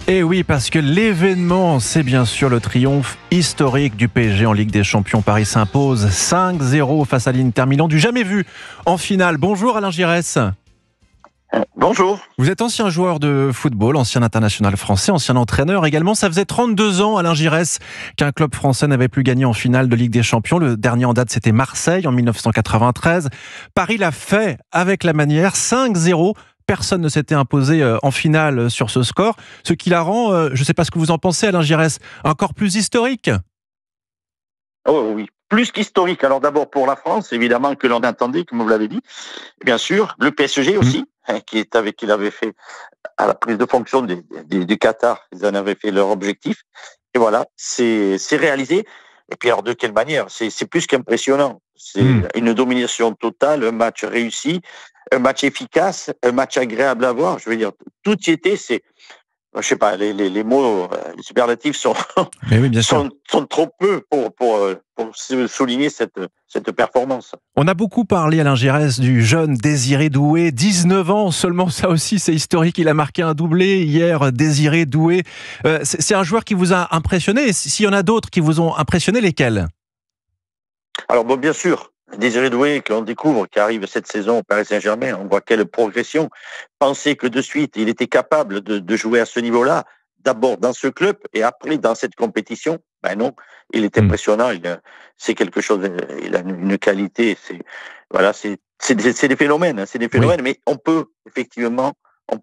Et oui, parce que l'événement, c'est bien sûr le triomphe historique du PSG en Ligue des Champions. Paris s'impose 5-0 face à l'Inter Milan, du jamais vu en finale. Bonjour Alain Giresse. Bonjour. Vous êtes ancien joueur de football, ancien international français, ancien entraîneur également. Ça faisait 32 ans, Alain Giresse, qu'un club français n'avait plus gagné en finale de Ligue des Champions. Le dernier en date, c'était Marseille en 1993. Paris l'a fait avec la manière, 5-0. Personne ne s'était imposé en finale sur ce score, ce qui la rend, je ne sais pas ce que vous en pensez Alain Giresse, encore plus historique. Oh oui, plus qu'historique. Alors d'abord pour la France, évidemment que l'on attendait, comme vous l'avez dit. Bien sûr, le PSG aussi, qu'il avait fait à la prise de fonction du Qatar, ils en avaient fait leur objectif. Et voilà, c'est réalisé. Et puis alors de quelle manière? C'est plus qu'impressionnant. C'est une domination totale, un match réussi, un match efficace, un match agréable à voir. Je veux dire, tout y était. Je sais pas, les mots, les superlatifs Mais oui, bien sûr. sont trop peu pour souligner cette performance. On a beaucoup parlé, Alain Giresse, du jeune Désiré Doué, 19 ans seulement, ça aussi c'est historique, il a marqué un doublé hier, Désiré Doué. C'est un joueur qui vous a impressionné, s'il y en a d'autres qui vous ont impressionné, lesquels? Alors bon, bien sûr, Désiré Doué, que l'on découvre, qui arrive cette saison au Paris Saint-Germain, on voit quelle progression. Penser que de suite, il était capable de jouer à ce niveau-là, d'abord dans ce club et après dans cette compétition, ben non, il est impressionnant, c'est quelque chose, il a une qualité, voilà, c'est des phénomènes, c'est des phénomènes, mais on peut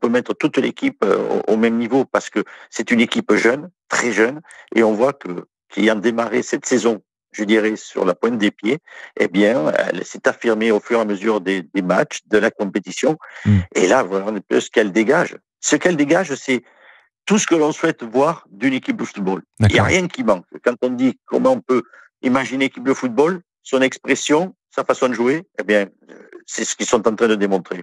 mettre toute l'équipe au même niveau parce que c'est une équipe jeune, très jeune, et on voit qu'ayant démarré cette saison, je dirais, sur la pointe des pieds, eh bien, elle s'est affirmée au fur et à mesure des matchs, de la compétition. Et là, voilà un peu ce qu'elle dégage. Ce qu'elle dégage, c'est tout ce que l'on souhaite voir d'une équipe de football. Il n'y a rien qui manque. Quand on dit comment on peut imaginer une équipe de football, son expression, sa façon de jouer, eh bien, c'est ce qu'ils sont en train de démontrer.